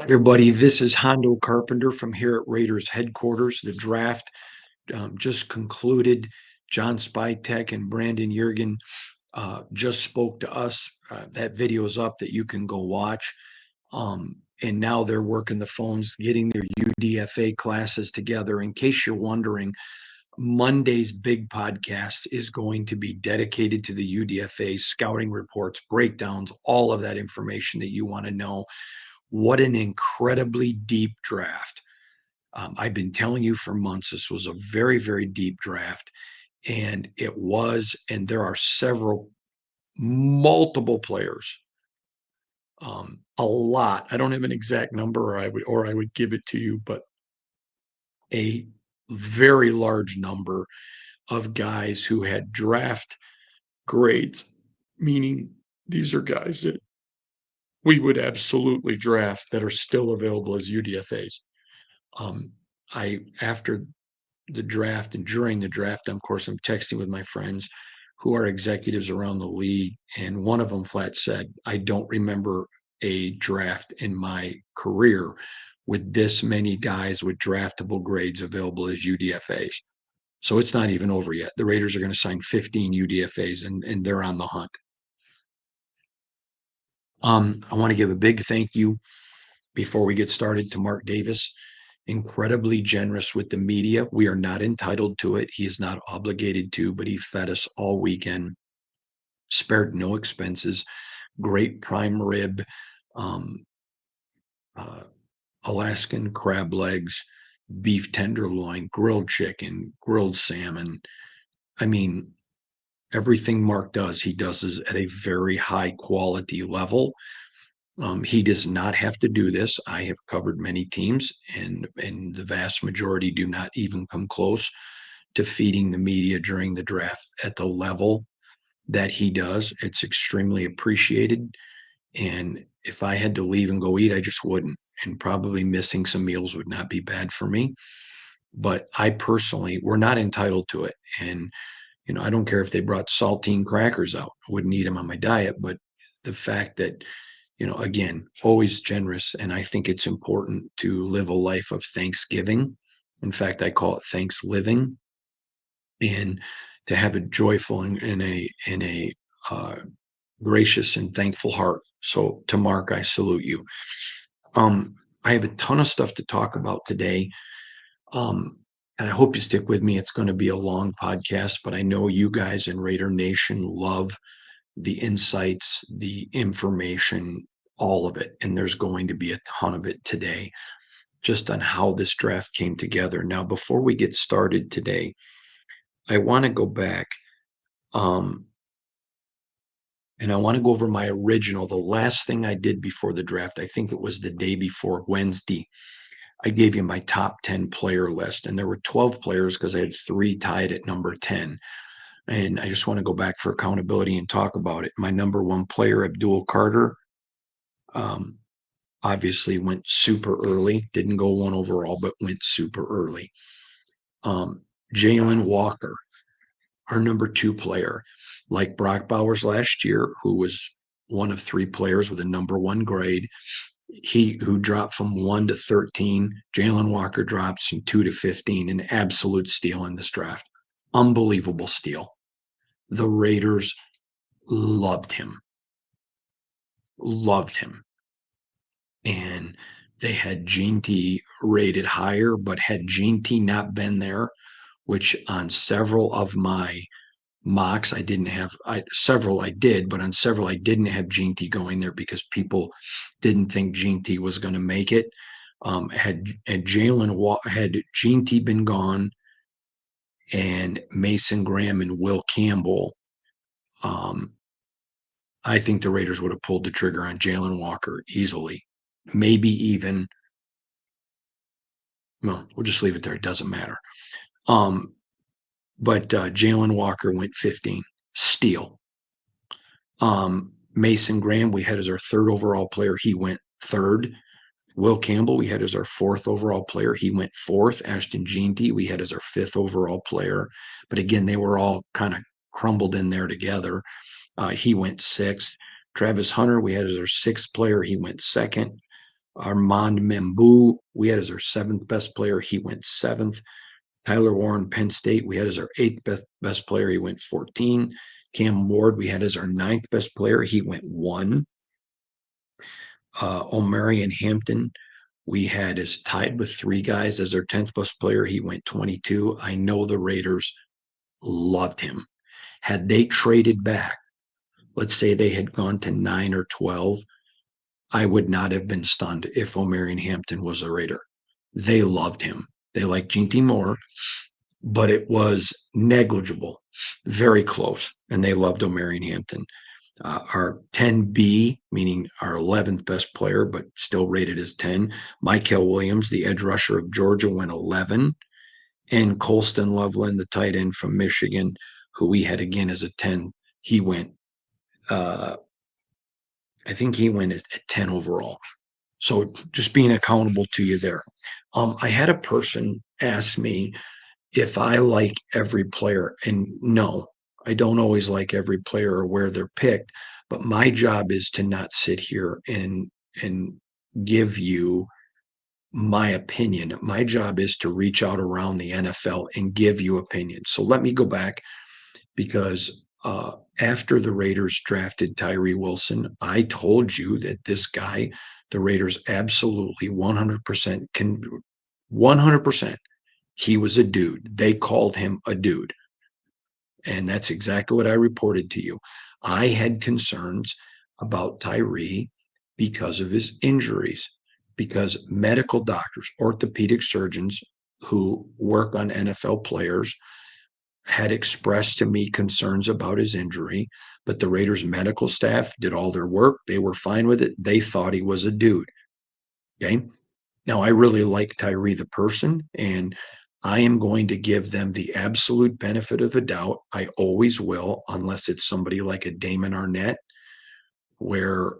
Everybody, this is Hondo Carpenter from here at Raiders headquarters. The draft just concluded. John Spytek and Brandon Jurgen just spoke to us. That video is up that you can go watch. And now they're working the phones, getting their UDFA classes together. In case you're wondering, Monday's big podcast is going to be dedicated to the UDFA scouting reports, breakdowns, all of that information that you want to know. What an incredibly deep draft. I've been telling you for months this was a very, very deep draft, and it was. And there are multiple players, a lot. I don't have an exact number, or I would give it to you, but a very large number of guys who had draft grades, meaning these are guys that we would absolutely draft that are still available as UDFAs. After the draft and during the draft, of course, I'm texting with my friends who are executives around the league, and one of them flat said, "I don't remember a draft in my career with this many guys with draftable grades available as UDFAs." So it's not even over yet. The Raiders are going to sign 15 UDFAs, and they're on the hunt. I want to give a big thank you before we get started to Mark Davis. Incredibly generous with the media. We are not entitled to it. He is not obligated to, but he fed us all weekend, spared no expenses, great prime rib, um, uh, Alaskan crab legs, beef tenderloin, grilled chicken, grilled salmon. I mean, everything Mark does, he does is at a very high quality level. He does not have to do this. I have covered many teams, and the vast majority do not even come close to feeding the media during the draft at the level that he does. It's extremely appreciated. And if I had to leave and go eat, I just wouldn't. And probably missing some meals would not be bad for me. But I personally, we're not entitled to it. And, I don't care if they brought saltine crackers out. I wouldn't eat them on my diet. But the fact that, again, always generous. And I think it's important to live a life of Thanksgiving. In fact, I call it thanks living, and to have a joyful and a uh, gracious and thankful heart. So to Mark, I salute you. I have a ton of stuff to talk about today. Um, and I hope you stick with me. It's going to be a long podcast, but I know you guys in Raider Nation love the insights, the information, all of it. And there's going to be a ton of it today just on how this draft came together. Now, before we get started today, I want to go back um, and I want to go over my original, the last thing I did before the draft. I think it was the day before Wednesday. I gave you my top 10 player list, and there were 12 players because I had three tied at number 10. And I just want to go back for accountability and talk about it. My number one player, Abdul Carter, um, obviously went super early, didn't go one overall, but went super early. Um, Jalen Walker, our number two player, like Brock Bowers last year, who was one of three players with a number one grade. He who dropped from 1 to 13. Jalen Walker drops from 2 to 15, an absolute steal in this draft. Unbelievable steal. The Raiders loved him, loved him. And they had Gene T rated higher, but had Gene T not been there, which on several of my mocks I didn't have, several I did, but on several I didn't have Gene T going there because people didn't think Gene T was going to make it. Had Gene T been gone, and Mason Graham and Will Campbell, um, I think the Raiders would have pulled the trigger on Jalen Walker easily. Maybe even, well, we'll just leave it there. It doesn't matter. Um, but Jalen Walker went 15. Steal. Mason Graham, we had as our third overall player. He went third. Will Campbell, we had as our fourth overall player. He went fourth. Ashton Jeanty, we had as our fifth overall player. But again, they were all kind of crumbled in there together. He went sixth. Travis Hunter, we had as our sixth player. He went second. Armand Membu, we had as our seventh best player. He went seventh. Tyler Warren, Penn State, we had as our eighth best player. He went 14. Cam Ward, we had as our ninth best player. He went 1. O'Marion Hampton, we had as tied with 3 guys as our 10th best player. He went 22. I know the Raiders loved him. Had they traded back, let's say they had gone to 9 or 12, I would not have been stunned if O'Marion Hampton was a Raider. They loved him. They liked Gene Moore, but it was negligible, very close, and they loved O'Marion Hampton. Our 10B, meaning our 11th best player, but still rated as 10, Michael Williams, the edge rusher of Georgia, went 11, and Colston Loveland, the tight end from Michigan, who we had again as a 10, he went, I think he went at 10 overall. So just being accountable to you there. I had a person ask me if I like every player, and no, I don't always like every player or where they're picked, but my job is to not sit here and give you my opinion. My job is to reach out around the NFL and give you opinions. So let me go back because after the Raiders drafted Tyree Wilson, I told you that this guy, the Raiders absolutely 100% can 100%. He was a dude. They called him a dude. And that's exactly what I reported to you. I had concerns about Tyree because of his injuries, because medical doctors, orthopedic surgeons who work on NFL players had expressed to me concerns about his injury, but the Raiders medical staff did all their work. They were fine with it. They thought he was a dude. Okay. Now, I really like Tyree the person, and I am going to give them the absolute benefit of the doubt. I always will, unless it's somebody like a Damon Arnett, where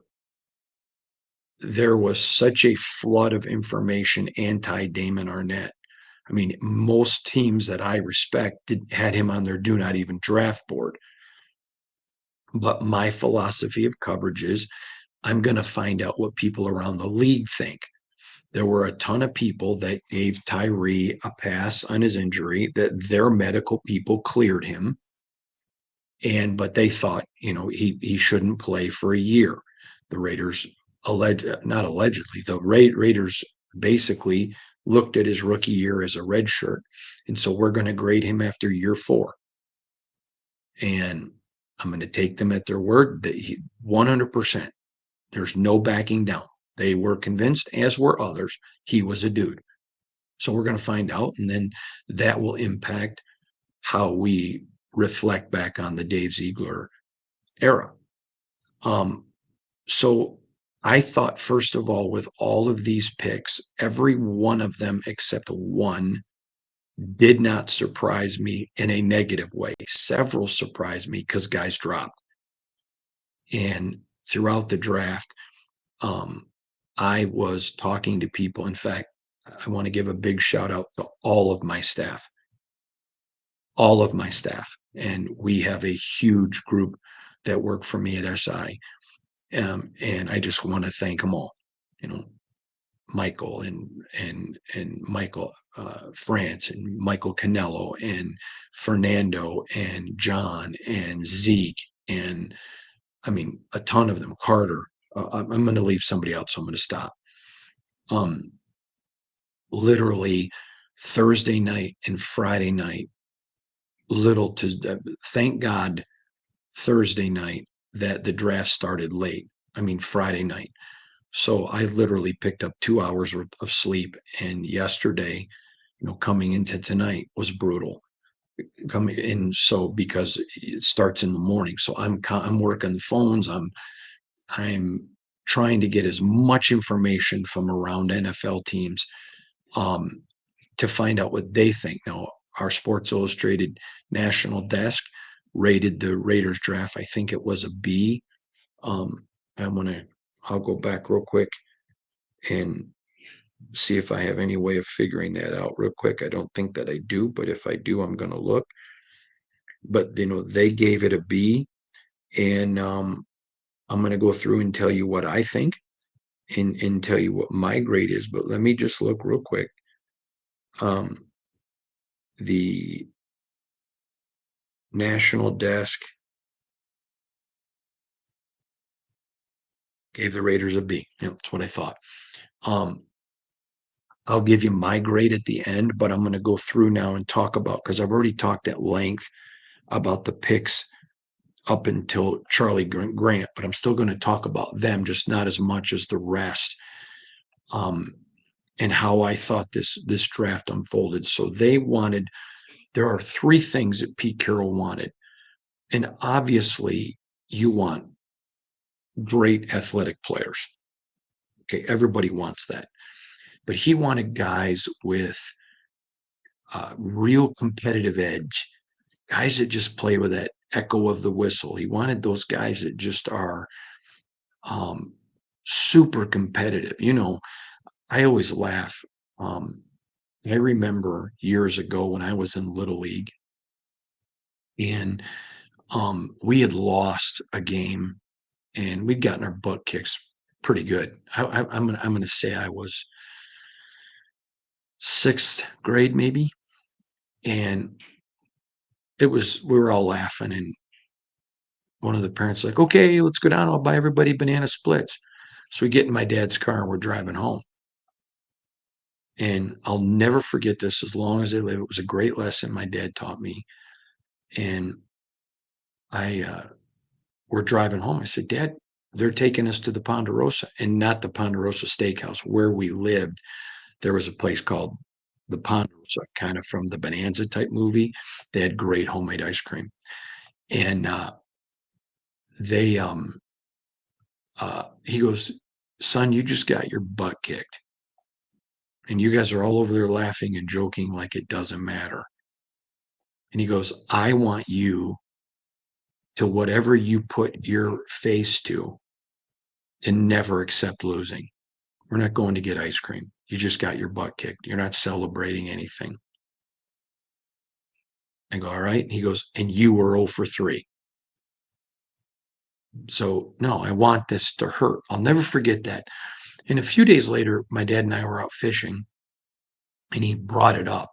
there was such a flood of information anti Damon Arnett. I mean, most teams that I respect had him on their do not even draft board. But my philosophy of coverage is I'm going to find out what people around the league think. There were a ton of people that gave Tyree a pass on his injury, that their medical people cleared him. But they thought, he shouldn't play for a year. The Raiders not allegedly, the Raiders basically looked at his rookie year as a red shirt. And so we're going to grade him after year 4. And I'm going to take them at their word that 100%, there's no backing down. They were convinced, as were others, he was a dude. So we're going to find out, and then that will impact how we reflect back on the Dave Ziegler era. So I thought, first of all, with all of these picks, every one of them except one did not surprise me in a negative way. Several surprised me because guys dropped. And throughout the draft, I was talking to people. In fact, I want to give a big shout out to all of my staff. And we have a huge group that work for me at SI. And I just want to thank them all. Michael and Michael France and Michael Canello and Fernando and John and Zeke and I mean a ton of them. Carter. I'm going to leave somebody out, so I'm going to stop. Literally Thursday night and Friday night, thank God Thursday night that the draft started late. I mean Friday night. So I literally picked up 2 hours worth of sleep. And yesterday, coming into tonight was brutal. Coming in, so because it starts in the morning, so I'm working the phones. I'm trying to get as much information from around NFL teams to find out what they think. Now, our Sports Illustrated national desk rated the Raiders draft. I think it was a B. I'll go back real quick and see if I have any way of figuring that out real quick. I don't think that I do, but if I do, I'm going to look. But they gave it a B, and I'm going to go through and tell you what I think. and tell you what my grade is, but let me just look real quick. Um, the national desk gave the Raiders a B. Yeah, that's what I thought. Um, I'll give you my grade at the end, but I'm going to go through now and talk about, because I've already talked at length about the picks up until Charlie Grant, but I'm still going to talk about them, just not as much as the rest, um, and how I thought this draft unfolded. So they wanted. There are three things that Pete Carroll wanted, and obviously, you want great athletic players. Okay, everybody wants that, but he wanted guys with real competitive edge, guys that just play with that echo of the whistle. He wanted those guys that just are um, super competitive. I always laugh. Um, I remember years ago when I was in Little League and we had lost a game and we'd gotten our butt kicks pretty good. I'm gonna say I was sixth grade maybe, and we were all laughing, and one of the parents like, okay, let's go down. I'll buy everybody banana splits. So we get in my dad's car and we're driving home. And I'll never forget this as long as I live. It was a great lesson my dad taught me. And I we're driving home. I said, Dad, they're taking us to the Ponderosa, and not the Ponderosa Steakhouse where we lived. There was a place called the Ponderosa, kind of from the Bonanza type movie. They had great homemade ice cream. And they he goes, son, you just got your butt kicked. And you guys are all over there laughing and joking like it doesn't matter. And he goes, I want you to, whatever you put your face to never accept losing. We're not going to get ice cream. You just got your butt kicked. You're not celebrating anything. I go, all right. And he goes, and you were 0 for 3. So, no, I want this to hurt. I'll never forget that. And a few days later, my dad and I were out fishing and he brought it up.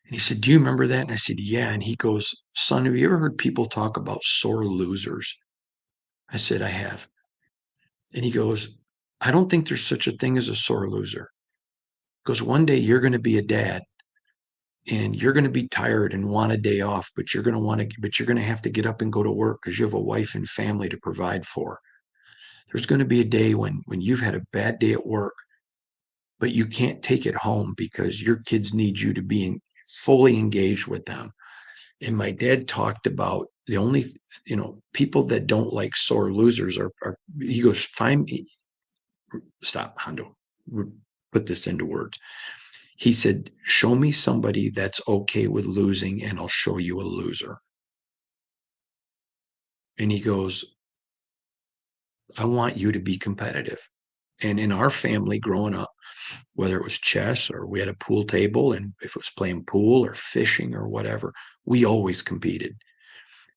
And he said, do you remember that? And I said, yeah. And he goes, son, have you ever heard people talk about sore losers? I said, I have. And he goes, I don't think there's such a thing as a sore loser. Because one day you're going to be a dad and you're going to be tired and want a day off, but you're going to have to get up and go to work because you have a wife and family to provide for. There's going to be a day when you've had a bad day at work, but you can't take it home because your kids need you to be fully engaged with them. And my dad talked about the only, people that don't like sore losers are he goes, find me, stop, Hondo, put this into words. He said, show me somebody that's okay with losing and I'll show you a loser. And he goes, I want you to be competitive. And in our family growing up, whether it was chess or we had a pool table, and if it was playing pool or fishing or whatever, we always competed.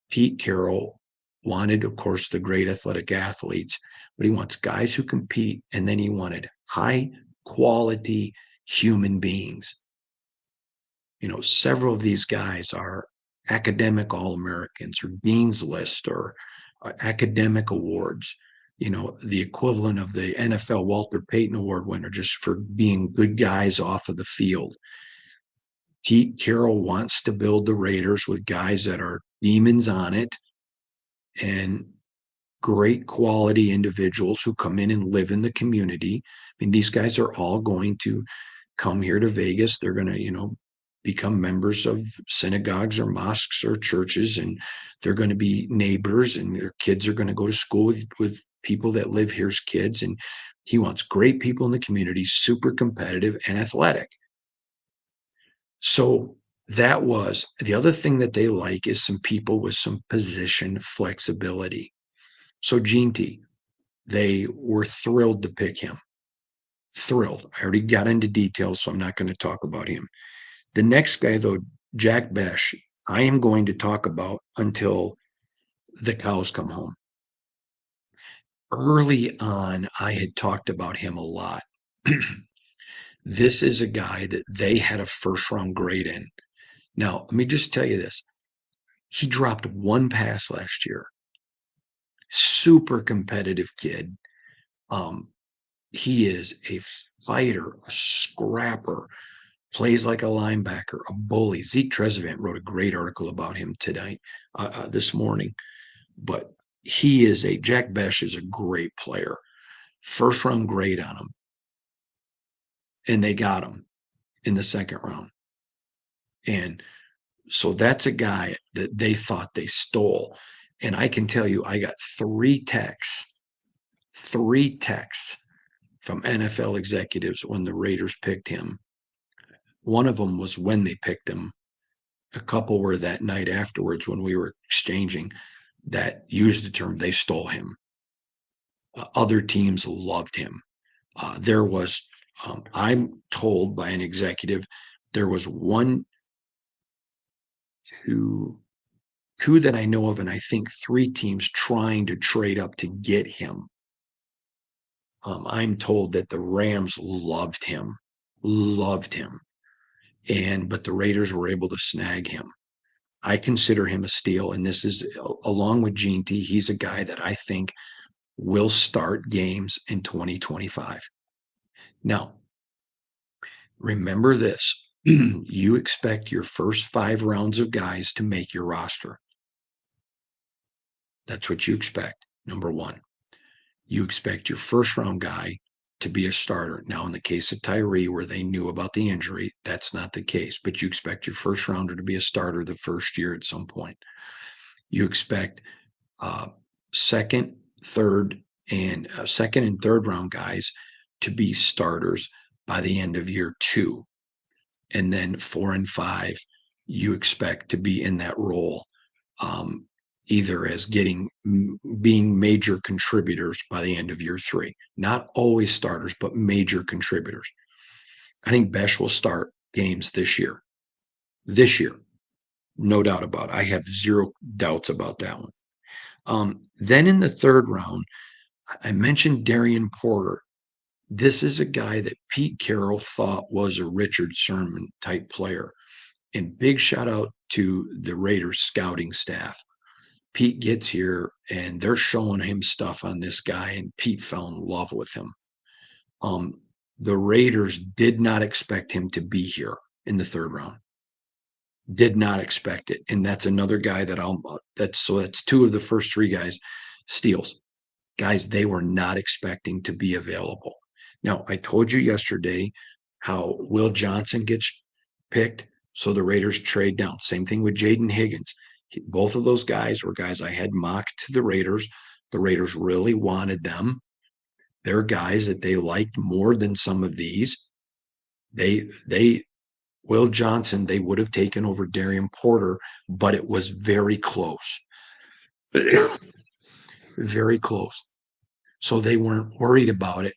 Pete Carroll wanted, of course, the great athletic athletes, but he wants guys who compete. And then he wanted high quality human beings. Several of these guys are academic All-Americans or Dean's List or academic awards, the equivalent of the NFL Walter Payton Award winner just for being good guys off of the field. Pete Carroll wants to build the Raiders with guys that are demons on it and great quality individuals who come in and live in the community. I mean, these guys are all going to come here to Vegas. They're going to, become members of synagogues or mosques or churches, and they're going to be neighbors, and their kids are going to go to school with people that live here's kids. And he wants great people in the community, super competitive and athletic. So that was the other thing that they like, is some people with some position flexibility. So Gene T, they were thrilled to pick him. Thrilled. I already got into details, so I'm not going to talk about him. The next guy, though, Jack Besh, I am going to talk about until the cows come home. early on, I had talked about him a lot. This is a guy that they had a first round grade in. Now, let me just tell you this. He dropped one pass last year. Super competitive kid. Um, he is a fighter, a scrapper, plays like a linebacker, a bully. Zeke Trezevant wrote a great article about him tonight, this morning. But Jack Besh is a great player. First round grade on him. And they got him in the second round. And so that's a guy that they thought they stole. And I can tell you, I got three texts from NFL executives when the Raiders picked him. One of them was when they picked him. A couple were that night afterwards when we were exchanging that used the term they stole him. Other teams loved him. There was, I'm told by an executive, there was two, two that I know of, and I think three teams trying to trade up to get him. I'm told that the Rams loved him, but the Raiders were able to snag him. I consider him a steal, and this is along with Gene T. He's a guy that I think will start games in 2025. Now, remember this. You expect your first 5 rounds of guys to make your roster. That's what you expect. Number one, you expect your first round guy to be a starter. Now, in the case of Tyree, where they knew about the injury, that's not the case, but you expect your first rounder to be a starter the first year at some point. You expect second, second and third round guys to be starters by the end of year 2. And then 4 and 5, you expect to be in that role, either as being major contributors by the end of year 3. Not always starters, but major contributors. I think Besh will start games this year. This year, no doubt about it. I have zero doubts about that one. Then in the third round, I mentioned Darian Porter. This is a guy that Pete Carroll thought was a Richard Sherman type player. And big shout out to the Raiders scouting staff. Pete gets here and they're showing him stuff on this guy, and Pete fell in love with him. The Raiders did not expect him to be here in the third round. Did not expect it. And that's another guy that's 2 of the first 3 guys steals. Guys, they were not expecting to be available. Now, I told you yesterday how Will Johnson gets picked, so the Raiders trade down. Same thing with Jaden Higgins. Both of those guys were guys I had mocked to the Raiders. The Raiders really wanted them. They're guys that they liked more than some of these. Will Johnson, they would have taken over Darian Porter, but it was very close. Very close. So they weren't worried about it.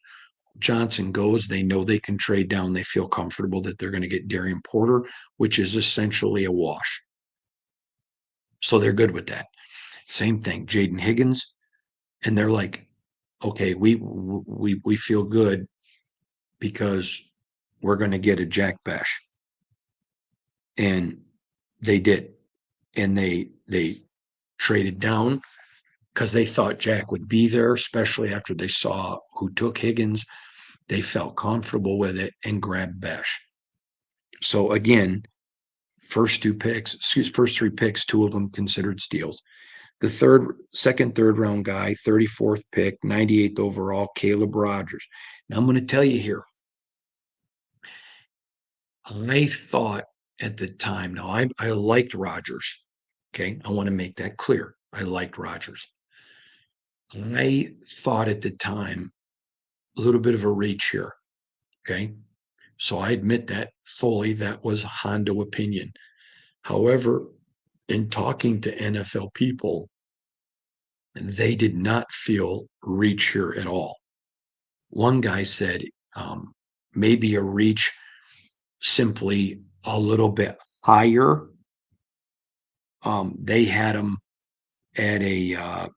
Johnson goes, they know they can trade down. They feel comfortable that they're going to get Darian Porter, which is essentially a wash. So they're good with that. Same thing, Jaden Higgins, and they're like, okay, we feel good because we're going to get a Jack Besh, and they did, and they traded down because they thought Jack would be there, especially after they saw who took Higgins. They felt comfortable with it and grabbed Besh. So again, first 3 picks, 2 of them considered steals. The second, third round guy, 34th pick, 98th overall, Caleb Rogers. Now I'm going to tell you here, I thought at the time, now I liked Rogers. Okay. I want to make that clear. I liked Rogers. I thought at the time, a little bit of a reach here. Okay. So I admit that fully, that was Hondo opinion. However, in talking to NFL people, they did not feel reach here at all. One guy said maybe a reach simply a little bit higher. They had him at a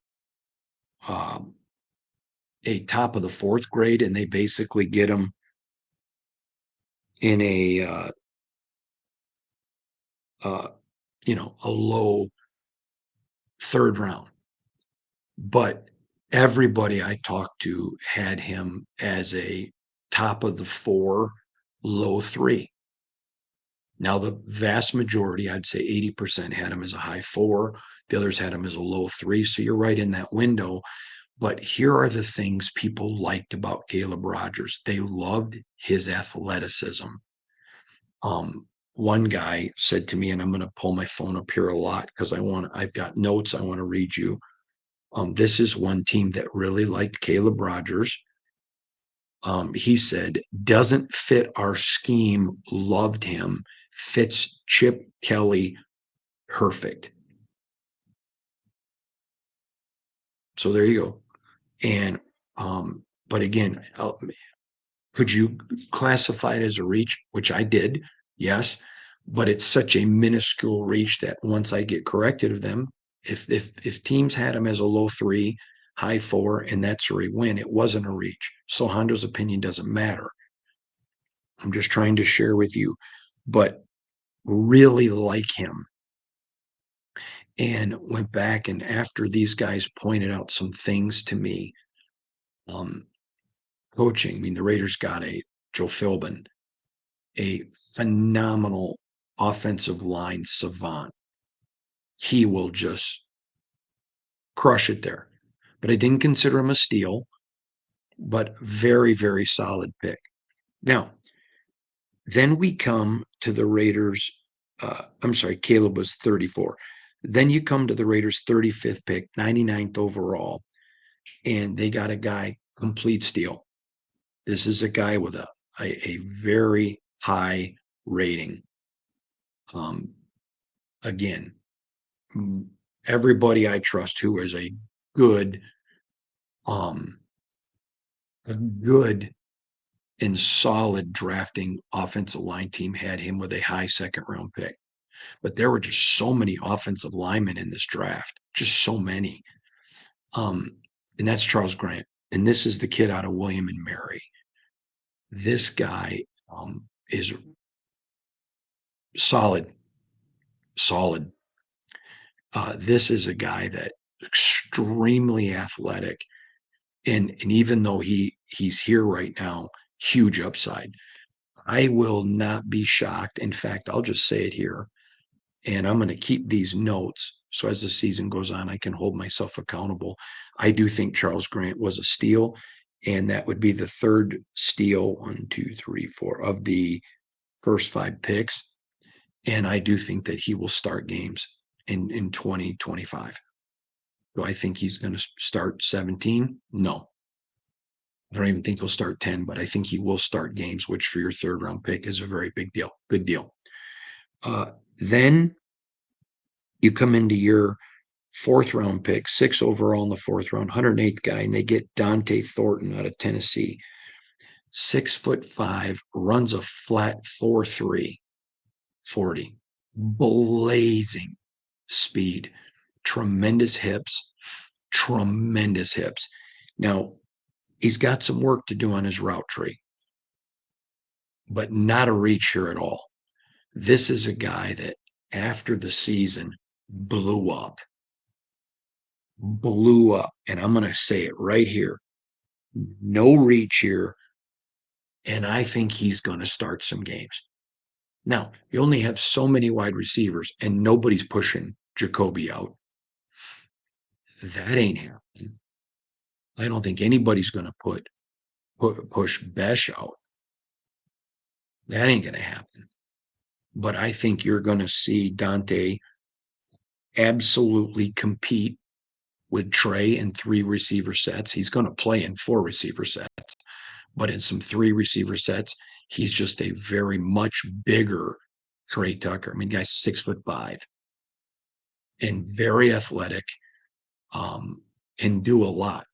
a top of the fourth grade, and they basically get him in uh, a low third round. But everybody I talked to had him as a top of the four, low three. Now, the vast majority, I'd say 80%, had him as a high four. The others had him as a low three. So you're right in that window. But here are the things people liked about Caleb Rogers. They loved his athleticism. One guy said to me, and I'm going to pull my phone up here a lot because I've got notes I want to read you. This is one team that really liked Caleb Rogers. He said, doesn't fit our scheme, loved him, fits Chip Kelly perfect. So there you go. And, but again, could you classify it as a reach? Which I did, yes, but it's such a minuscule reach that once I get corrected of them, if teams had him as a low three, high four, and that's where he win, it wasn't a reach. So Hondo's opinion doesn't matter. I'm just trying to share with you, but really like him. And went back, and after these guys pointed out some things to me, um, coaching, I mean, the Raiders got Joe Philbin, a phenomenal offensive line savant. He will just crush it there. But I didn't consider him a steal, but very, very solid pick. Now, then we come to the Raiders. I'm sorry, Caleb was 34. Then you come to the Raiders' 35th pick, 99th overall, and they got a guy, complete steal. This is a guy with a very high rating. Again, everybody I trust who is good, um, a good and solid drafting offensive line team had him with a high second round pick. But there were just so many offensive linemen in this draft, just so many. And that's Charles Grant. And this is the kid out of William and Mary. This guy is solid, solid. This is a guy that extremely athletic, and even though he's here right now, huge upside. I will not be shocked. In fact, I'll just say it here, and I'm going to keep these notes so as the season goes on, I can hold myself accountable. I do think Charles Grant was a steal, and that would be the third steal, 1, 2, 3, 4, of the first 5 picks. And I do think that he will start games in 2025. Do I think he's going to start 17? No. I don't even think he'll start 10, but I think he will start games, which for your third round pick is a very big deal. Good deal. Then you come into your fourth round pick, 6 overall in the fourth round, 108th guy, and they get Dante Thornton out of Tennessee. 6'5", runs a flat 4.3, 40. Blazing speed, tremendous hips. Now, he's got some work to do on his route tree, but not a reach here at all. This is a guy that after the season blew up. And I'm going to say it right here. No reach here. And I think he's going to start some games. Now, you only have so many wide receivers, and nobody's pushing Jacoby out. That ain't happening. I don't think anybody's going to push Besh out. That ain't going to happen. But I think you're going to see Dante absolutely compete with Trey in 3 receiver sets. He's going to play in 4 receiver sets, but in some 3 receiver sets, he's just a very much bigger Trey Tucker. I mean, guy's 6'5" and very athletic, can do a lot.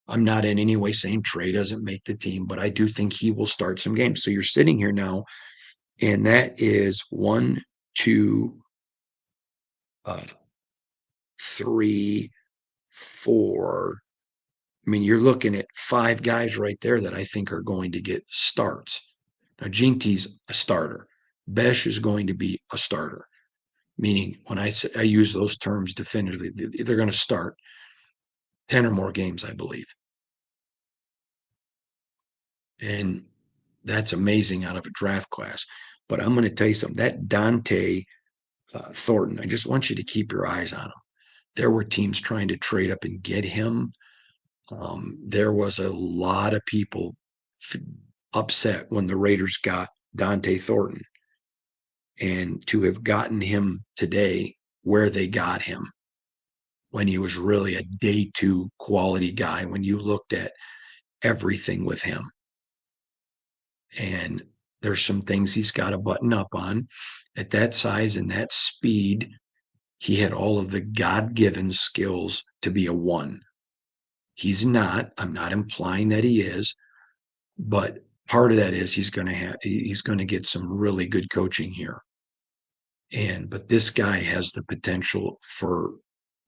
I'm not in any way saying Trey doesn't make the team, but I do think he will start some games. So you're sitting here now, and that is 1, 2, 3, 4, I mean, you're looking at 5 guys right there that I think are going to get starts. Now, Jinty's a starter. Besh is going to be a starter, meaning when I use those terms definitively, they're going to start 10 or more games, I believe. And that's amazing out of a draft class. But I'm going to tell you something. That Dante Thornton, I just want you to keep your eyes on him. There were teams trying to trade up and get him. There was a lot of people upset when the Raiders got Dante Thornton, and to have gotten him today where they got him when he was really a day 2 quality guy, when you looked at everything with him. And there's some things he's got to button up on. At that size and that speed, he had all of the God-given skills to be a 1. He's not. I'm not implying that he is, but part of that is he's going to get some really good coaching here. But this guy has the potential for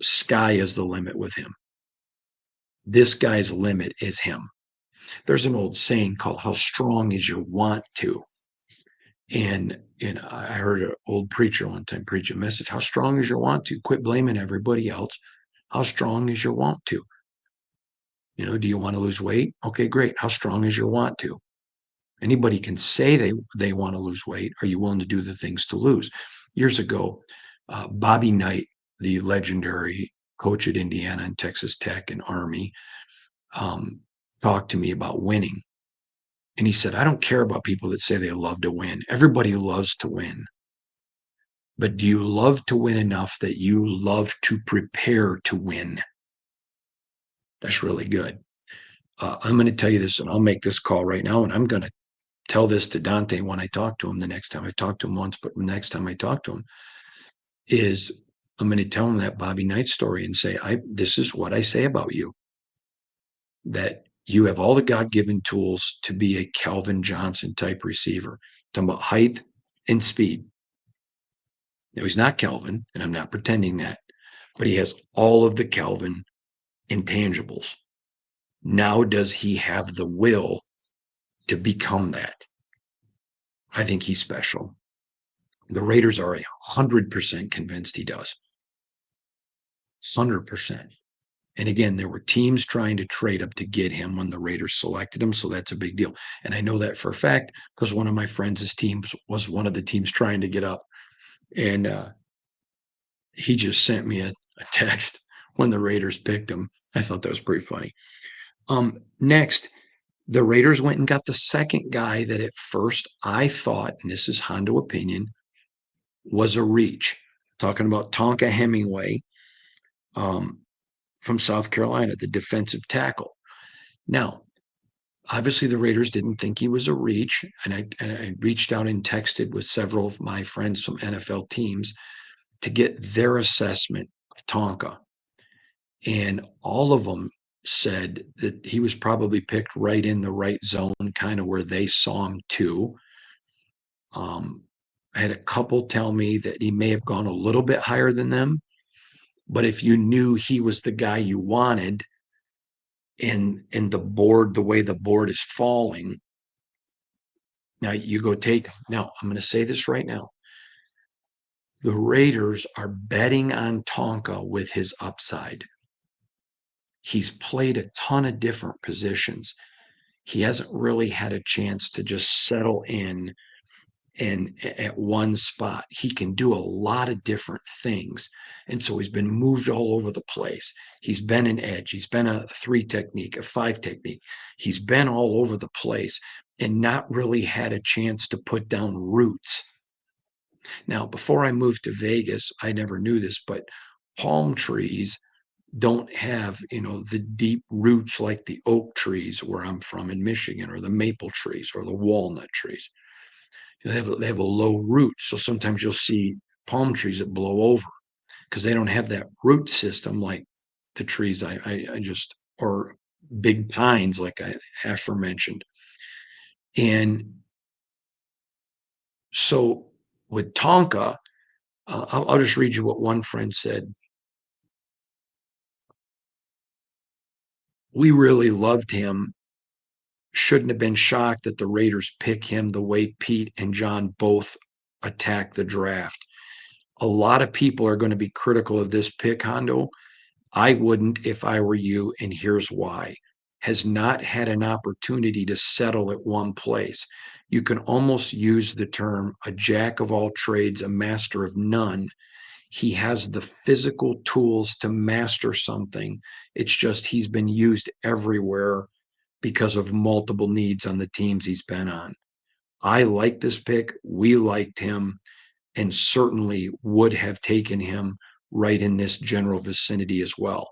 sky is the limit with him. This guy's limit is him. There's an old saying called "How strong is your want to?" And I heard an old preacher one time preach a message: "How strong is your want to? Quit blaming everybody else. How strong is your want to? Do you want to lose weight? Okay, great. How strong is your want to?" Anybody can say they want to lose weight. Are you willing to do the things to lose? Years ago, Bobby Knight, the legendary coach at Indiana and Texas Tech and Army, talked to me about winning. And he said, I don't care about people that say they love to win. Everybody loves to win. But do you love to win enough that you love to prepare to win? That's really good. I'm going to tell you this, and I'll make this call right now, and I'm going to tell this to Dante when I talk to him the next time. I've talked to him once, but the next time I talk to him is I'm going to tell him that Bobby Knight story and say, this is what I say about you, that you have all the God-given tools to be a Calvin Johnson type receiver. Talking about height and speed. Now, he's not Calvin, and I'm not pretending that, but he has all of the Calvin intangibles. Now, does he have the will to become that? I think he's special. The Raiders are 100% convinced he does. 100%. And again, there were teams trying to trade up to get him when the Raiders selected him. So that's a big deal. And I know that for a fact because one of my friends' teams was one of the teams trying to get up. And he just sent me a text when the Raiders picked him. I thought that was pretty funny. Next, the Raiders went and got the second guy that at first I thought, and this is Hondo opinion, was a reach. Talking about Tonka Hemingway from South Carolina, the defensive tackle. Now, obviously, the Raiders didn't think he was a reach, and I reached out and texted with several of my friends from NFL teams to get their assessment of Tonka. And all of them said that he was probably picked right in the right zone, kind of where they saw him too. I had a couple tell me that he may have gone a little bit higher than them, but if you knew he was the guy you wanted in the board, the way the board is falling, now you go take him. Now, I'm going to say this right now. The Raiders are betting on Tonka with his upside. He's played a ton of different positions. He hasn't really had a chance to just settle in and at one spot. He can do a lot of different things. And so he's been moved all over the place. He's been an edge. He's been a 3 technique, a 5 technique. He's been all over the place and not really had a chance to put down roots. Now, before I moved to Vegas, I never knew this, but palm trees don't have, the deep roots like the oak trees where I'm from in Michigan, or the maple trees or the walnut trees. They have a low root. So sometimes you'll see palm trees that blow over because they don't have that root system like the trees I just, or big pines like I aforementioned. And so with Tonka, I'll just read you what one friend said. We really loved him. Shouldn't have been shocked that the Raiders pick him the way Pete and John both attack the draft. A lot of people are going to be critical of this pick, Hondo. I wouldn't if I were you, and here's why. Has not had an opportunity to settle at one place. You can almost use the term a jack of all trades, a master of none. He has the physical tools to master something. It's just he's been used everywhere because of multiple needs on the teams he's been on. I like this pick. We liked him and certainly would have taken him right in this general vicinity as well.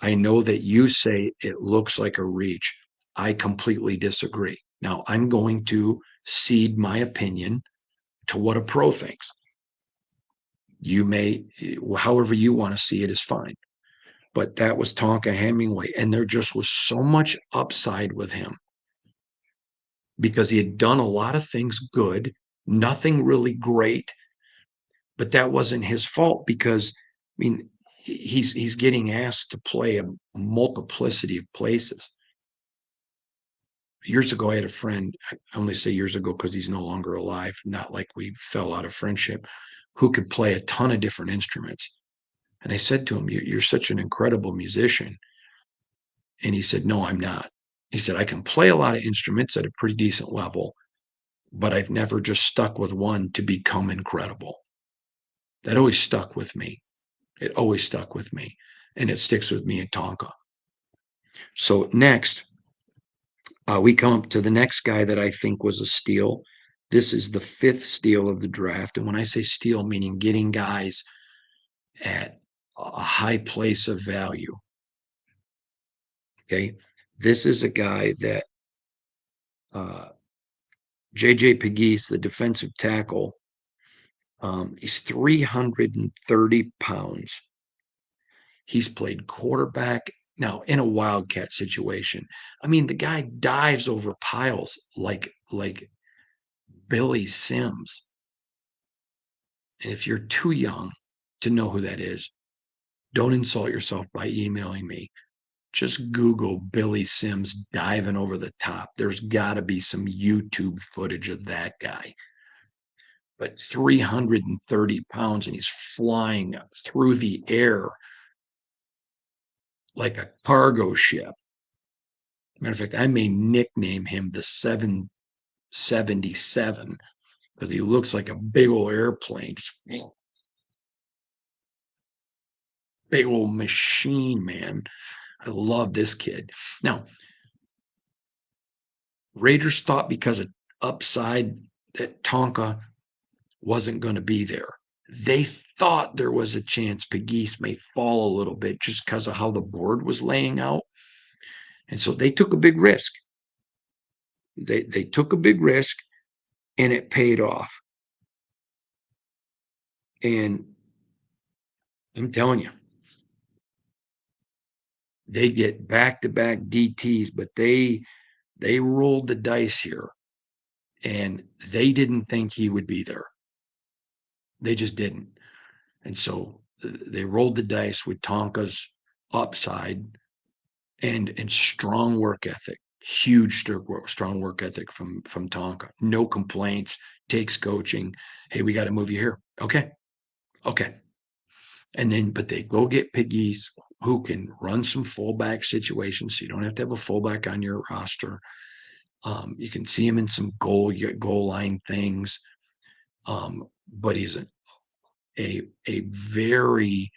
I know that you say it looks like a reach. I completely disagree. Now, I'm going to cede my opinion to what a pro thinks. You may, however you want to see it, is fine. But that was Tonka Hemingway, and there just was so much upside with him because he had done a lot of things good, nothing really great, but that wasn't his fault because I mean he's getting asked to play a multiplicity of places. Years ago, I had a friend. I only say years ago because he's no longer alive. Not like we fell out of friendship. Who could play a ton of different instruments. And I said to him, "You're such an incredible musician." And he said, "No, I'm not." He said, "I can play a lot of instruments at a pretty decent level, but I've never just stuck with one to become incredible." That always stuck with me. It always stuck with me, and it sticks with me in Tonka. So next, we come up to the next guy that I think was a steal. This is the fifth steal of the draft, and when I say steal, meaning getting guys at a high place of value. Okay, this is a guy that JJ Pegues, the defensive tackle, he's 330 pounds. He's played quarterback now in a wildcat situation. I mean, the guy dives over piles like Billy Sims. And if you're too young to know who that is, don't insult yourself by emailing me. Just Google Billy Sims diving over the top. There's got to be some YouTube footage of that guy. But 330 pounds and he's flying through the air like a cargo ship. Matter of fact, I may nickname him the 777 because he looks like a big old airplane. Big old machine, man. I love this kid. Now, Raiders thought because of upside that Tonka wasn't going to be there. They thought there was a chance Pegues may fall a little bit just because of how the board was laying out. And so they took a big risk. They took a big risk and it paid off. And I'm telling you, they get back-to-back DTs, but they rolled the dice here and they didn't think he would be there. They just didn't. And so they rolled the dice with Tonka's upside and strong work ethic. Huge strong work ethic from Tonka. No complaints. Takes coaching. Hey, we got to move you here. Okay, okay. And then, but they go get Pegues who can run some fullback situations. So you don't have to have a fullback on your roster. You can see him in some goal line things. But he's a very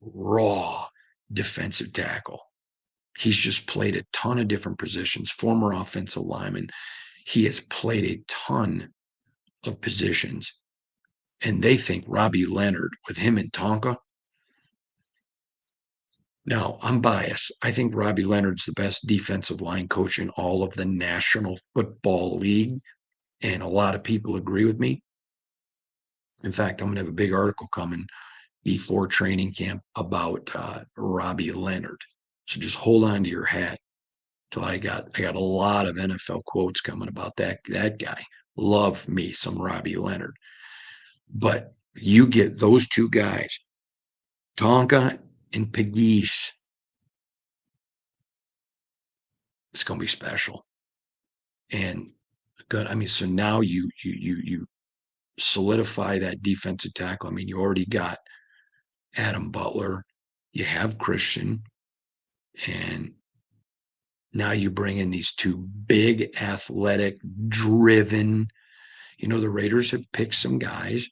raw defensive tackle. He's just played a ton of different positions, former offensive lineman. He has played a ton of positions. And they think Robbie Leonard with him and Tonka. Now, I'm biased. I think Robbie Leonard's the best defensive line coach in all of the National Football League. And a lot of people agree with me. In fact, I'm going to have a big article coming before training camp about Robbie Leonard. So just hold on to your hat till I got a lot of NFL quotes coming about that guy. Love me some Robbie Leonard. But you get those two guys, Tonka and Pegues. It's going to be special. And good. I mean, so now you solidify that defensive tackle. I mean, you already got Adam Butler, you have Christian, and now you bring in these two big, athletic, driven. The Raiders have picked some guys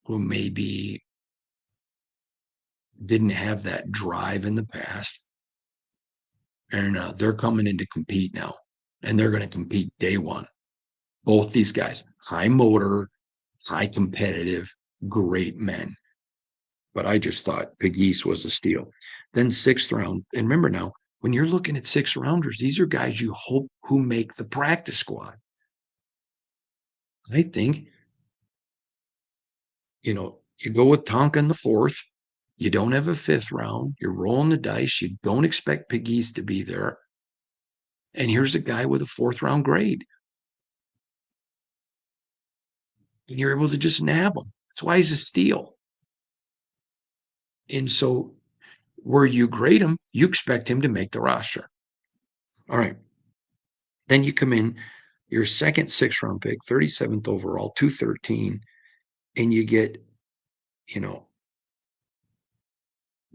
who maybe didn't have that drive in the past, and they're coming in to compete now, and they're going to compete day one. Both these guys, high motor, high competitive, great men. But I just thought Pegues was a steal. Then sixth round, and remember now, when you're looking at six rounders, these are guys you hope who make the practice squad. I think, you go with Tonka in the fourth. You don't have a fifth round. You're rolling the dice. You don't expect Pegues to be there. And here's a guy with a fourth round grade. And you're able to just nab him. That's why he's a steal. And so where you grade him, you expect him to make the roster. All right. Then you come in, your second sixth round pick, 37th overall, 213, and you get, you know,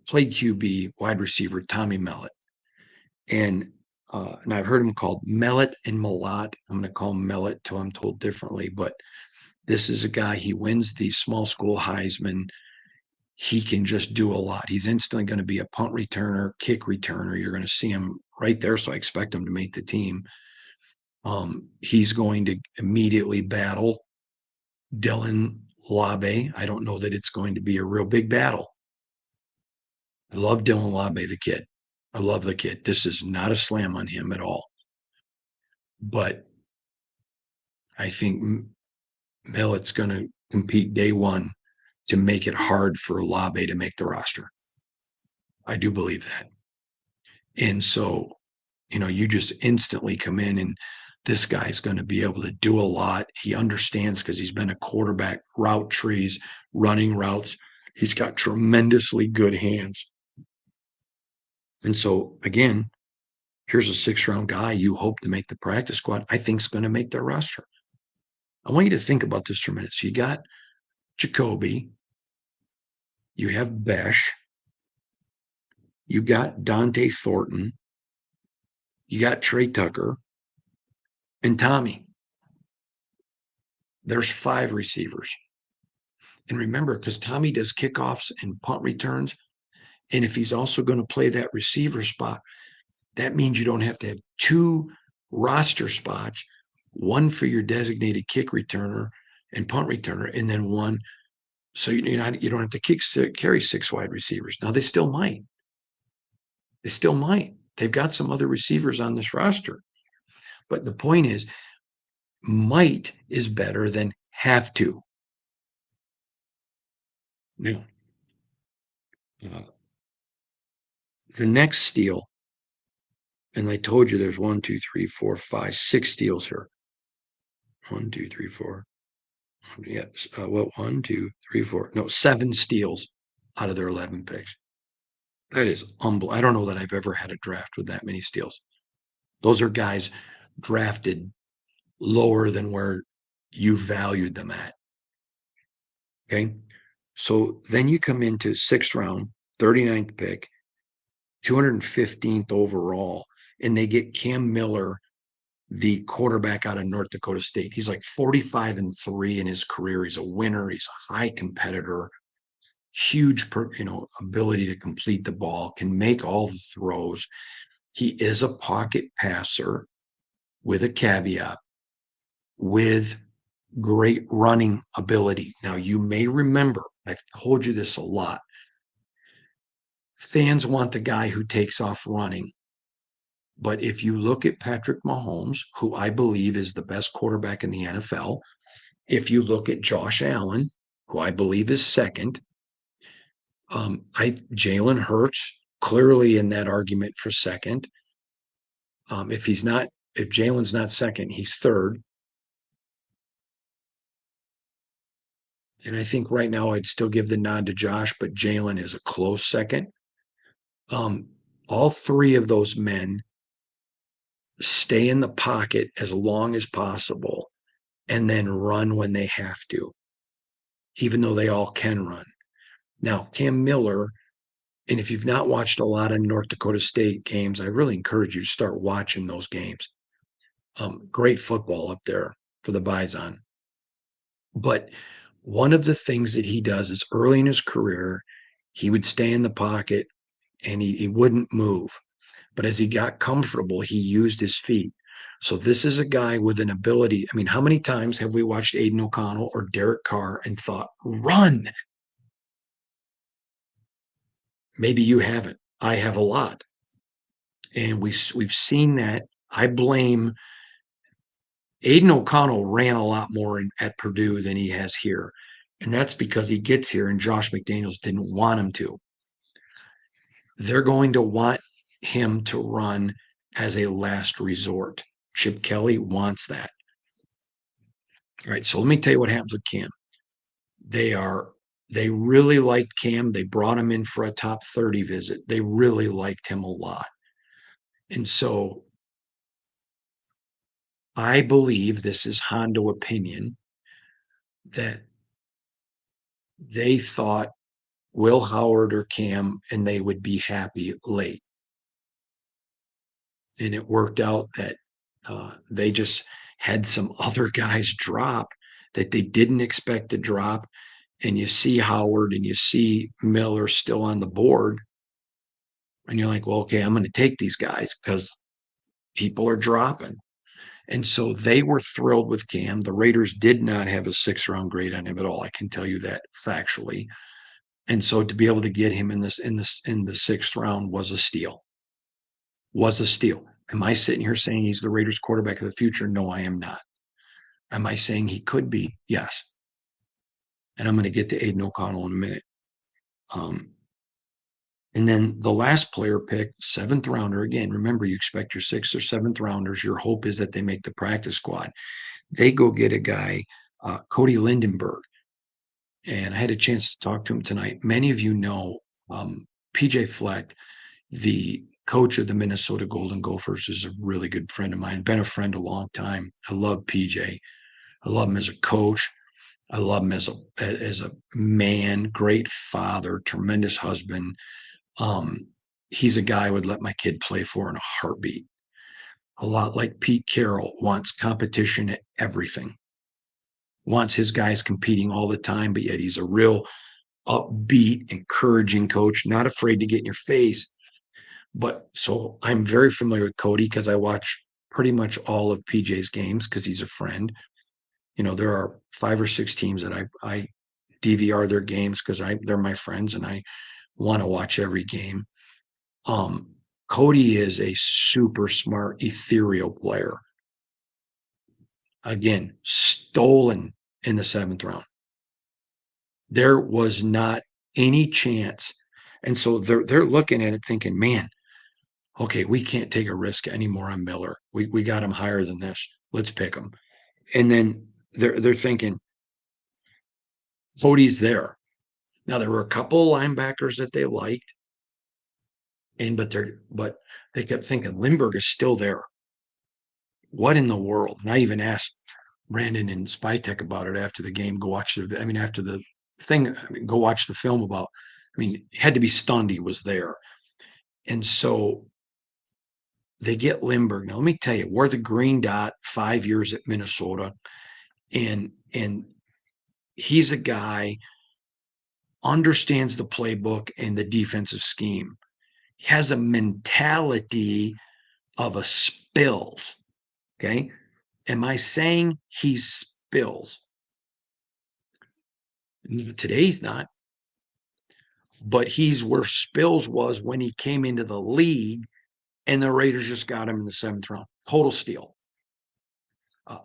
played QB, wide receiver, Tommy Mellott. And I've heard him called Mellott and Malott. I'm going to call him Mellott till I'm told differently. But this is a guy, he wins the small school Heisman. He can just do a lot. He's instantly going to be a punt returner, kick returner. You're going to see him right there. So I expect him to make the team. He's going to immediately battle Dylan Labe. I don't know that it's going to be a real big battle. I love Dylan Labe, the kid. I love the kid. This is not a slam on him at all. But I think Millett's going to compete day one to make it hard for Labe to make the roster. I do believe that. And so, you just instantly come in and this guy's going to be able to do a lot. He understands because he's been a quarterback, route trees, running routes. He's got tremendously good hands. And so, again, here's a six-round guy you hope to make the practice squad. I think is going to make their roster. I want you to think about this for a minute. So you got Jacoby, you have Besh, you got Dante Thornton, you got Trey Tucker, and Tommy. There's five receivers. And remember, because Tommy does kickoffs and punt returns, and if he's also going to play that receiver spot, that means you don't have to have two roster spots, one for your designated kick returner and punt returner, and then one. So you don't have to carry six wide receivers. Now they still might. They still might. They've got some other receivers on this roster. But the point is, might is better than have to. Now, the next steal, and I told you there's 1, 2, 3, 4, 5, 6 steals here. 1, 2, 3, 4. Yes. 1, 2, 3, 4. No, 7 steals out of their 11 picks. That is unbelievable. I don't know that I've ever had a draft with that many steals. Those are guys drafted lower than where you valued them at. Okay. So then you come into sixth round, 39th pick, 215th overall, and they get Cam Miller, the quarterback out of North Dakota State. He's like 45-3 in his career. He's a winner. He's a high competitor, huge, ability to complete the ball, can make all the throws. He is a pocket passer with a caveat, with great running ability. Now, you may remember, I've told you this a lot. Fans want the guy who takes off running. But if you look at Patrick Mahomes, who I believe is the best quarterback in the NFL, if you look at Josh Allen, who I believe is second, Jalen Hurts clearly in that argument for second. If Jalen's not second, he's third. And I think right now I'd still give the nod to Josh, but Jalen is a close second. All three of those men stay in the pocket as long as possible, and then run when they have to, even though they all can run. Now, Cam Miller, and if you've not watched a lot of North Dakota State games, I really encourage you to start watching those games. Great football up there for the Bison. But one of the things that he does is early in his career, he would stay in the pocket and he wouldn't move. But as he got comfortable, he used his feet. So this is a guy with an ability. I mean, how many times have we watched Aiden O'Connell or Derek Carr and thought, run? Maybe you haven't. I have a lot. And we've seen that. I blame Aiden O'Connell ran a lot more at Purdue than he has here. And that's because he gets here and Josh McDaniels didn't want him to. They're going to want him to run as a last resort. Chip Kelly wants that. All right, so let me tell you what happens with Cam. They really liked Cam. They brought him in for a top 30 visit. They really liked him a lot. And so I believe this is Hondo opinion that they thought Will Howard or Cam and they would be happy late. And it worked out that they just had some other guys drop that they didn't expect to drop. And you see Howard and you see Miller still on the board. And you're like, well, okay, I'm going to take these guys because people are dropping. And so they were thrilled with Cam. The Raiders did not have a 6th-round grade on him at all. I can tell you that factually. And so to be able to get him in the 6th round was a steal. Was a steal. Am I sitting here saying he's the Raiders quarterback of the future? No, I am not. Am I saying he could be? Yes. And I'm going to get to Aiden O'Connell in a minute. And then the last player pick, 7th rounder. Again, remember, you expect your 6th or 7th rounders. Your hope is that they make the practice squad. They go get a guy, Cody Lindenburgg. And I had a chance to talk to him tonight. Many of you know PJ Fleck, the coach of the Minnesota Golden Gophers, is a really good friend of mine, been a friend a long time. I love PJ. I love him as a coach. I love him as a man, great father, tremendous husband. He's a guy I would let my kid play for in a heartbeat. A lot like Pete Carroll, wants competition at everything, wants his guys competing all the time, but yet he's a real upbeat, encouraging coach, not afraid to get in your face. But so I'm very familiar with Cody because I watch pretty much all of PJ's games because he's a friend. You know, there are 5 or 6 teams that I DVR their games because they're my friends and I want to watch every game. Cody is a super smart, ethereal player. Again, stolen in the 7th round. There was not any chance. And so they're looking at it thinking, man, okay, we can't take a risk anymore on Miller. We got him higher than this. Let's pick him. And then they're thinking, Cody's there. Now there were a couple of linebackers that they liked, but they kept thinking Lindbergh is still there. What in the world? And I even asked Brandon and Spytech about it after the game. After the thing, go watch the film about. Had to be stunned he was there. And so they get Lindbergh. Now, let me tell you, we're the green dot, 5 years at Minnesota. And he's a guy, understands the playbook and the defensive scheme. He has a mentality of a Spills. Okay. Am I saying he spills? Today he's not. But he's where Spills was when he came into the league, and the Raiders just got him in the 7th round. Total steal.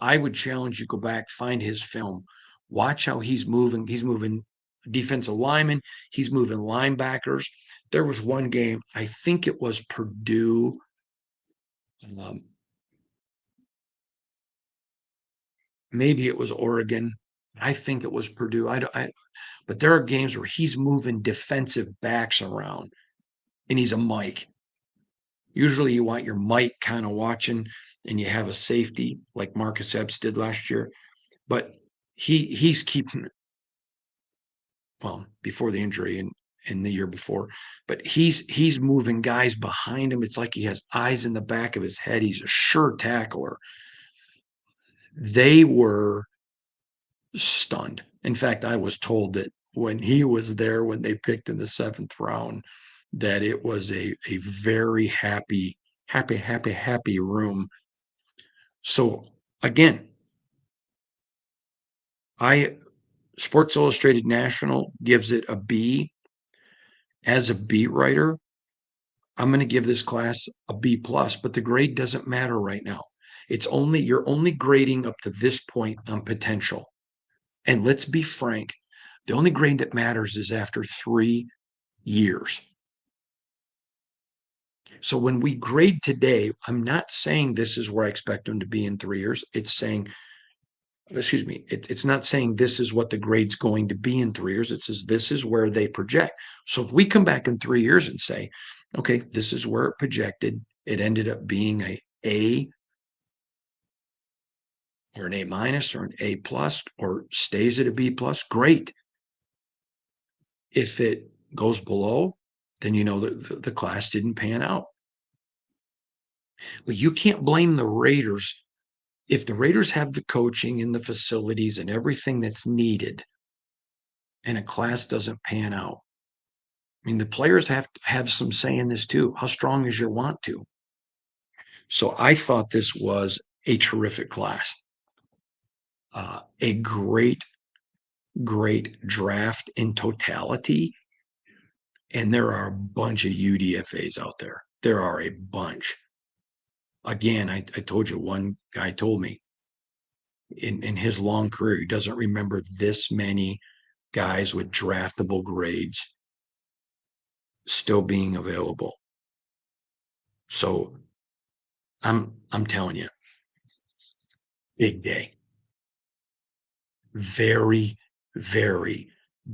I would challenge you, go back, find his film, watch how he's moving. He's moving defensive linemen. He's moving linebackers. There was one game, I think it was Purdue. Maybe it was Oregon. I think it was Purdue. But there are games where he's moving defensive backs around, and he's a Mike. Usually you want your Mike kind of watching and you have a safety like Marcus Epps did last year, but he's keeping well before the injury and in the year before, but he's moving guys behind him. It's like he has eyes in the back of his head. He's a sure tackler. They were stunned. In fact, I was told that when he was there, when they picked in the seventh round, that it was a very happy room. So again, I Sports Illustrated National gives it a B. As a beat writer, I'm going to give this class a B plus, but the grade doesn't matter right now. You're only grading up to this point on potential. And let's be frank, the only grade that matters is after 3 years. So when we grade today, I'm not saying this is where I expect them to be in 3 years. It's not saying this is what the grade's going to be in 3 years. It says this is where they project. So if we come back in 3 years and say, okay, this is where it projected, it ended up being A or an A minus or an A plus or stays at a B plus, great. If it goes below, then you know that the class didn't pan out. Well, you can't blame the Raiders if the Raiders have the coaching and the facilities and everything that's needed and a class doesn't pan out. I mean, the players have to have some say in this too. How strong is your want to? So I thought this was a terrific class, a great draft in totality. And there are a bunch of UDFAs out there. There are a bunch. Again, I told you, one guy told me in his long career, he doesn't remember this many guys with draftable grades still being available. So I'm telling you, big day. Very, very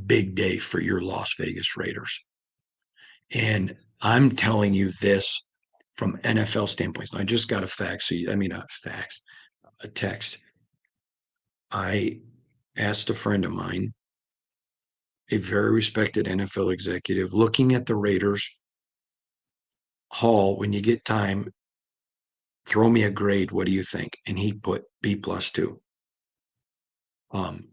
big day for your Las Vegas Raiders. And I'm telling you this from NFL standpoints. I just got a fax. Not fax, a text. I asked a friend of mine, a very respected NFL executive, looking at the Raiders Hall, when you get time, throw me a grade. What do you think? And he put B plus two. Um,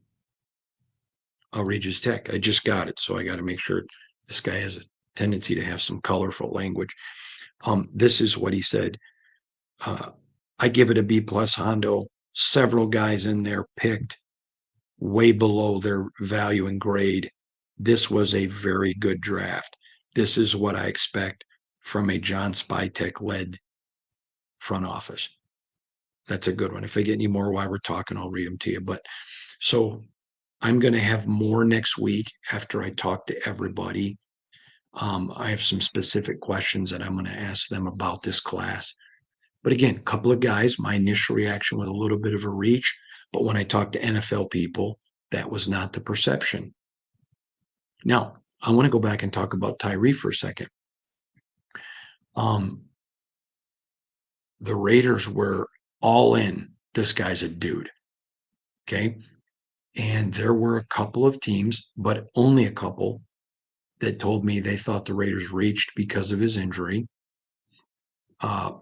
I'll read his tech. I just got it, so I got to make sure this guy has a tendency to have some colorful language. This is what he said. Uh, I give it a B plus Hondo. Several guys in there picked way below their value and grade. This was a very good draft. This is what I expect from a John Spytek led front office. That's a good one. If I get any more while we're talking, I'll read them to you. But so I'm going to have more next week after I talk to everybody. I have some specific questions that I'm going to ask them about this class. But again, a couple of guys, my initial reaction was a little bit of a reach. But when I talked to NFL people, that was not the perception. Now, I want to go back and talk about Tyree for a second. The Raiders were all in. This guy's a dude. Okay. And there were a couple of teams, but only a couple, that told me they thought the Raiders reached because of his injury. Every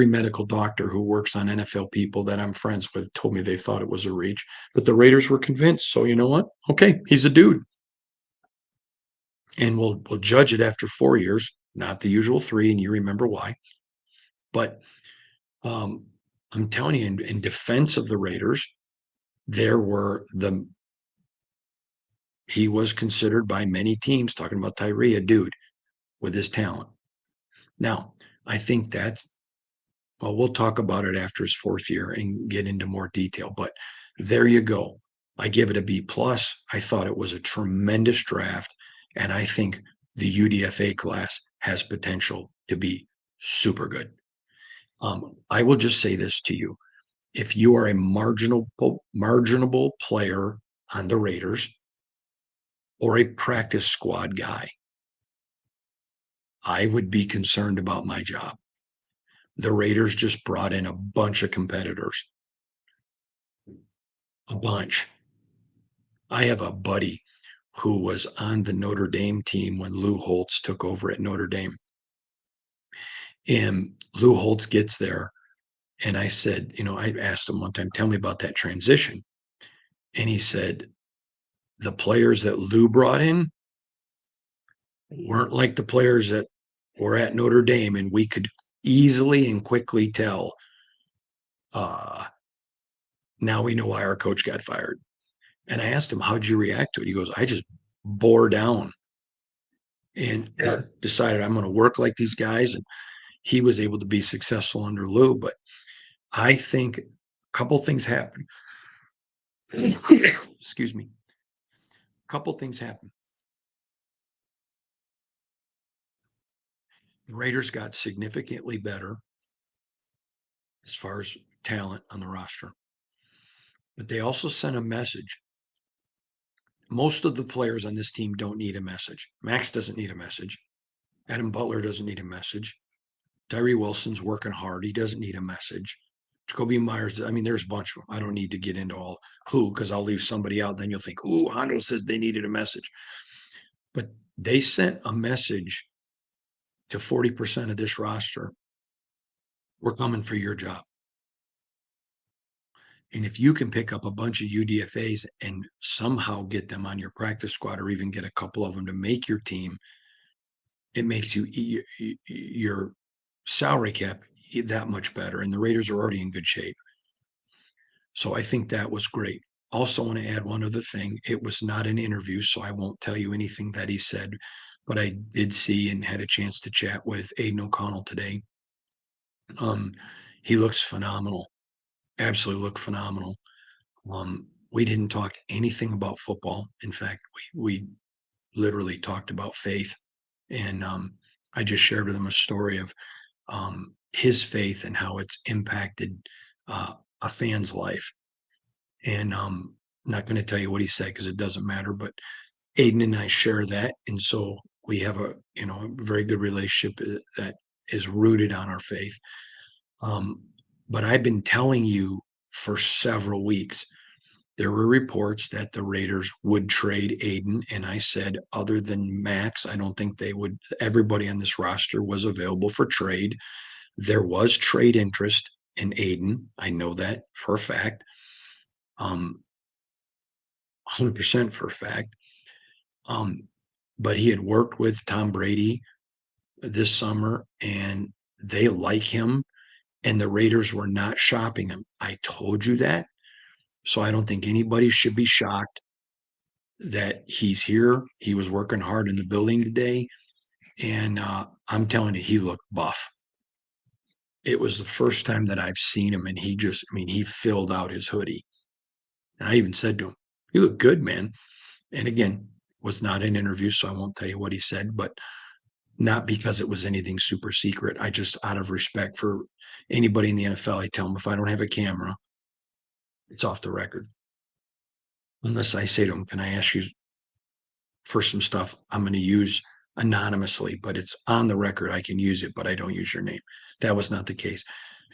medical doctor who works on NFL people that I'm friends with told me they thought it was a reach, but the Raiders were convinced. So you know what? Okay, he's a dude. And we'll judge it after 4 years, not the usual 3, and you remember why. But I'm telling you, in defense of the Raiders, he was considered by many teams, talking about Tyree, a dude with his talent. Now, I think we'll talk about it after his 4th year and get into more detail, but there you go. I give it a B plus. I thought it was a tremendous draft, and I think the UDFA class has potential to be super good. I will just say this to you. If you are a marginable player on the Raiders or a practice squad guy, I would be concerned about my job. The Raiders just brought in a bunch of competitors, a bunch. I have a buddy who was on the Notre Dame team when Lou Holtz took over at Notre Dame. And Lou Holtz gets there. And I said, I asked him one time, tell me about that transition. And he said, the players that Lou brought in weren't like the players that were at Notre Dame. And we could easily and quickly tell, uh, now we know why our coach got fired. And I asked him, how'd you react to it? He goes, I just bore down and decided I'm going to work like these guys. And he was able to be successful under Lou. But I think a couple things happened. Excuse me. A couple things happened. The Raiders got significantly better as far as talent on the roster. But they also sent a message. Most of the players on this team don't need a message. Max doesn't need a message. Adam Butler doesn't need a message. Tyree Wilson's working hard. He doesn't need a message. Jacoby Myers, I mean, there's a bunch of them. I don't need to get into all who, because I'll leave somebody out. Then you'll think, ooh, Hondo says they needed a message. But they sent a message to 40% of this roster. We're coming for your job. And if you can pick up a bunch of UDFAs and somehow get them on your practice squad or even get a couple of them to make your team, it makes your salary cap that much better. And the Raiders are already in good shape. So I think that was great. Also, want to add one other thing. It was not an interview, so I won't tell you anything that he said, but I did see and had a chance to chat with Aiden O'Connell today. He looks phenomenal. Absolutely looked phenomenal. We didn't talk anything about football. In fact, we literally talked about faith. And I just shared with him a story of his faith and how it's impacted a fan's life. And I'm not going to tell you what he said because it doesn't matter. But Aiden and I share that, and so we have a a very good relationship that is rooted on our faith. Um, but I've been telling you for several weeks. There were reports that the Raiders would trade Aiden, and I said, other than Max, I don't think they would. Everybody on this roster was available for trade. There was trade interest in Aiden. I know that for a fact. 100% for a fact. Um, but he had worked with Tom Brady this summer, and they like him, and the Raiders were not shopping him. I told you that. So I don't think anybody should be shocked that he's here. He was working hard in the building today, and I'm telling you, he looked buff. It was the first time that I've seen him, and he filled out his hoodie. And I even said to him, "You look good, man." And again, was not an interview, so I won't tell you what he said, but not because it was anything super secret. I just, out of respect for anybody in the NFL, I tell them if I don't have a camera, it's off the record. Unless I say to them, "Can I ask you for some stuff I'm going to use anonymously, but it's on the record. I can use it, but I don't use your name." That was not the case.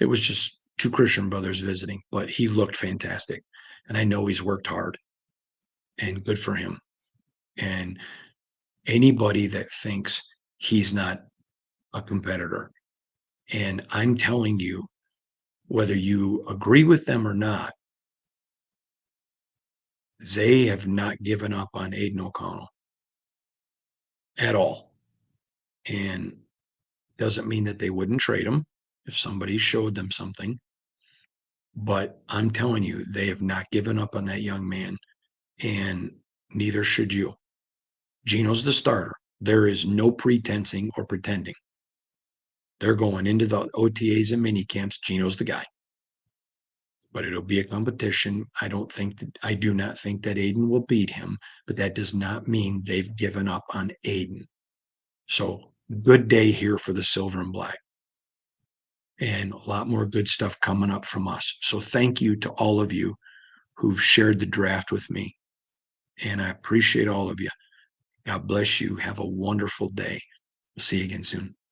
It was just two Christian brothers visiting, but he looked fantastic. And I know he's worked hard and good for him. And anybody that thinks he's not a competitor, and I'm telling you, whether you agree with them or not, they have not given up on Aiden O'Connell at all. And doesn't mean that they wouldn't trade him if somebody showed them something. But I'm telling you, they have not given up on that young man, and neither should you. Gino's the starter. There is no pretensing or pretending. They're going into the OTAs and mini camps. Gino's the guy. But it'll be a competition. I do not think that Aiden will beat him, but that does not mean they've given up on Aiden. So good day here for the silver and black. And a lot more good stuff coming up from us. So thank you to all of you who've shared the draft with me. And I appreciate all of you. God bless you. Have a wonderful day. See you again soon.